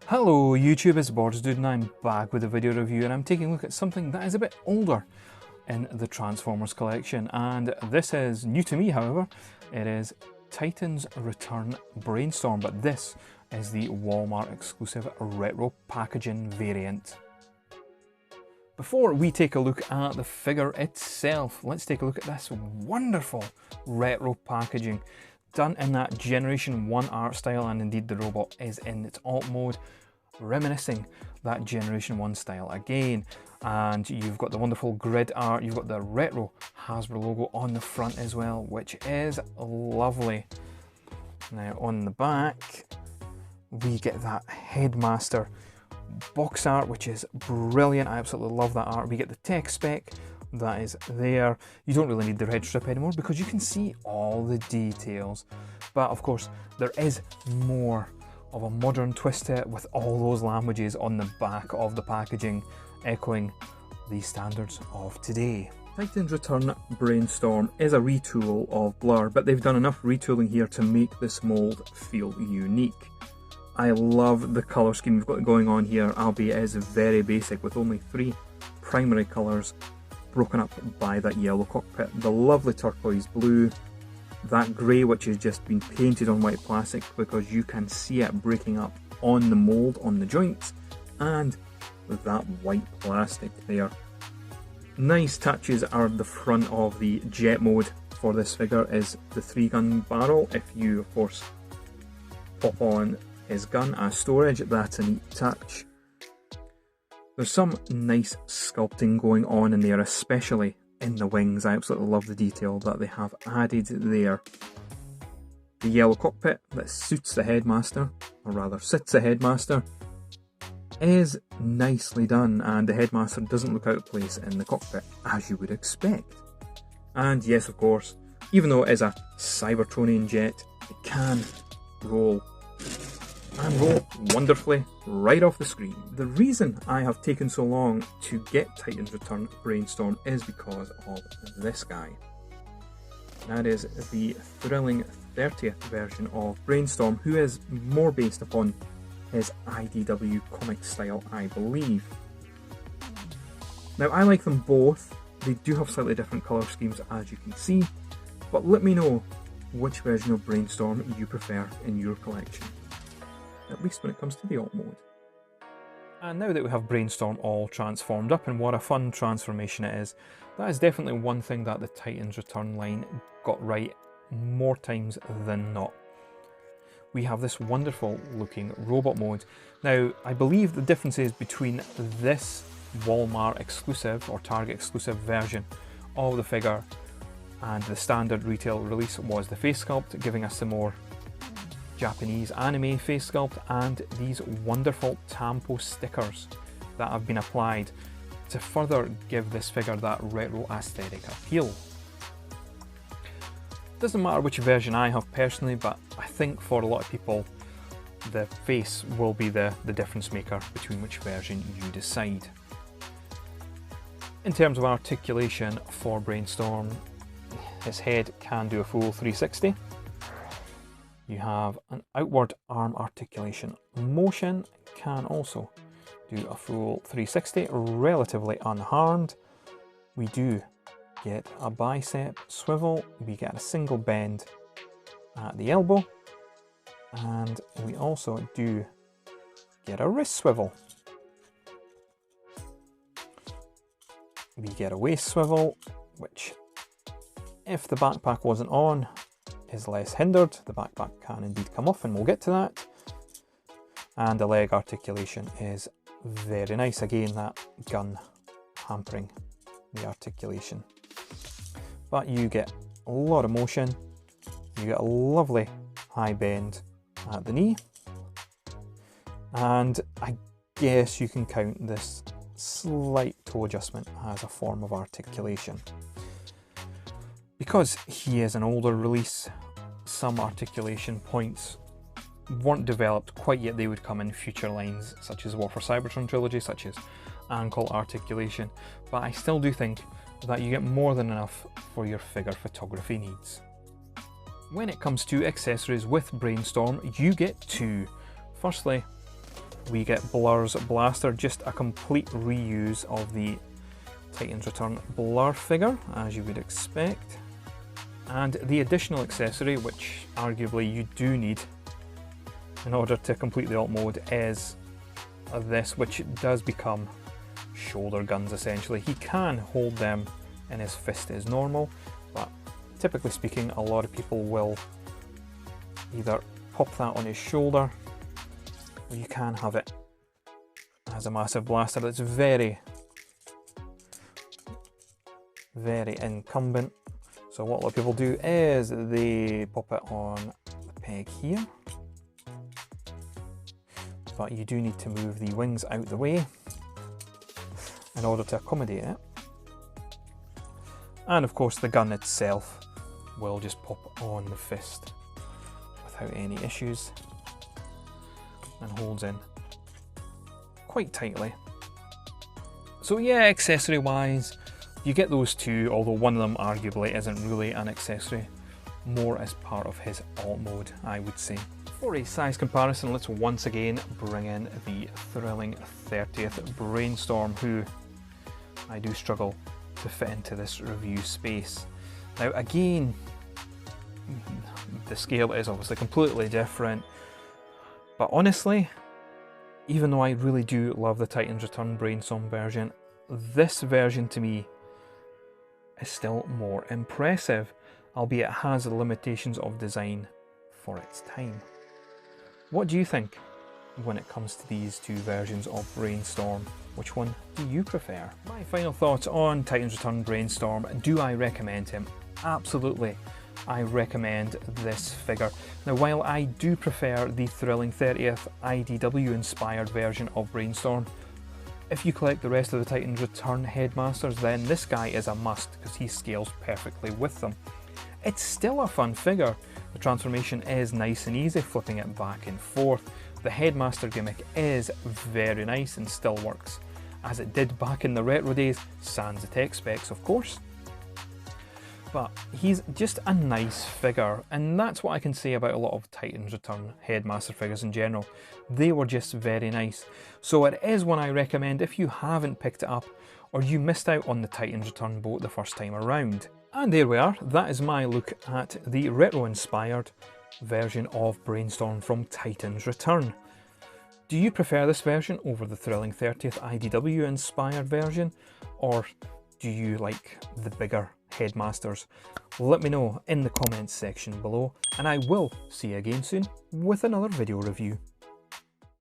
Hello YouTube, it's Borders Dude and I'm back with a video review, and I'm taking a look at something that is a bit older in the Transformers collection, and this is new to me. However, it is Titans Return Brainstorm, but this is the Walmart exclusive retro packaging variant. Before we take a look at the figure itself, let's take a look at this wonderful retro packaging done in that Generation 1 art style, and indeed the robot is in its alt mode, reminiscing that Generation 1 style again. And you've got the wonderful grid art, you've got the retro Hasbro logo on the front as well, which is lovely. Now on the back, we get that Headmaster box art, which is brilliant. I absolutely love that art. We get the tech spec that is there. You don't really need the red strip anymore because you can see all the details. But of course, there is more of a modern twist to it with all those languages on the back of the packaging, echoing the standards of today. Titans Return Brainstorm is a retool of Blur, but they've done enough retooling here to make this mould feel unique. I love the colour scheme we've got going on here, albeit it is very basic with only 3 primary colours broken up by that yellow cockpit. The lovely turquoise blue, that grey which has just been painted on white plastic because you can see it breaking up on the mould, on the joints, and with that white plastic there. Nice touches are the front of the jet mode for this figure is the 3-gun barrel. If you of course pop on his gun as storage, that's a neat touch. There's some nice sculpting going on in there, especially in the wings. I absolutely love the detail that they have added there. The yellow cockpit that suits the Headmaster, or rather sits the Headmaster, is nicely done, and the Headmaster doesn't look out of place in the cockpit as you would expect. And yes, of course, even though it is a Cybertronian jet, it can roll and roll wonderfully right off the screen. The reason I have taken so long to get Titans Return Brainstorm is because of this guy. That is the thrilling 30th version of Brainstorm, who is more based upon his IDW comic style, I believe. Now I like them both. They do have slightly different colour schemes, as you can see, but let me know which version of Brainstorm you prefer in your collection, at least when it comes to the alt mode. And now that we have Brainstorm all transformed up, and what a fun transformation it is, that is definitely one thing that the Titans Return line got right more times than not. We have this wonderful looking robot mode. Now, I believe the differences between this Walmart exclusive or Target exclusive version of the figure and the standard retail release was the face sculpt, giving us some more Japanese anime face sculpt, and these wonderful Tampo stickers that have been applied to further give this figure that retro aesthetic appeal. Doesn't matter which version I have personally, but I think for a lot of people the face will be the difference maker between which version you decide. In terms of articulation for Brainstorm, his head can do a full 360. You have an outward arm articulation motion, can also do a full 360, relatively unharmed. We do get a bicep swivel, we get a single bend at the elbow, and we also do get a wrist swivel. We get a waist swivel, which, if the backpack wasn't on, is less hindered. The backpack can indeed come off, and we'll get to that. And the leg articulation is very nice. Again, that gun hampering the articulation. But you get a lot of motion. You get a lovely high bend at the knee. And I guess you can count this slight toe adjustment as a form of articulation. Because he is an older release, some articulation points weren't developed quite yet. They would come in future lines, such as War for Cybertron trilogy, such as ankle articulation, but I still do think that you get more than enough for your figure photography needs. When it comes to accessories with Brainstorm, you get two. Firstly, we get Blur's Blaster, just a complete reuse of the Titan's Return Blur figure, as you would expect. And the additional accessory, which arguably you do need in order to complete the alt mode, is this, which does become shoulder guns essentially. He can hold them in his fist as normal, but typically speaking, a lot of people will either pop that on his shoulder, or you can have it as a massive blaster. That's very, very incumbent. So what a lot of people do is they pop it on the peg here, but you do need to move the wings out the way in order to accommodate it. And of course the gun itself will just pop on the fist without any issues and holds in quite tightly. So yeah, accessory wise, you get those two, although one of them arguably isn't really an accessory, more as part of his alt mode, I would say. For a size comparison, let's once again bring in the thrilling 30th Brainstorm, who I do struggle to fit into this review space. Now again, the scale is obviously completely different, but honestly, even though I really do love the Titan's Return Brainstorm version, this version to me is still more impressive, albeit it has the limitations of design for its time. What do you think when it comes to these two versions of Brainstorm? Which one do you prefer? My final thoughts on Titan's Return Brainstorm. Do I recommend him? Absolutely, I recommend this figure. Now, while I do prefer the thrilling 30th IDW inspired version of Brainstorm, if you collect the rest of the Titan's Return Headmasters, then this guy is a must because he scales perfectly with them. It's still a fun figure. The transformation is nice and easy, flipping it back and forth. The Headmaster gimmick is very nice and still works as it did back in the retro days, sans the tech specs of course. But he's just a nice figure, and that's what I can say about a lot of Titan's Return Headmaster figures in general. They were just very nice. So it is one I recommend if you haven't picked it up or you missed out on the Titan's Return boat the first time around. And there we are, that is my look at the retro-inspired version of Brainstorm from Titan's Return. Do you prefer this version over the thrilling 30th IDW inspired version, or do you like the bigger Headmasters? Let me know in the comments section below, and I will see you again soon with another video review.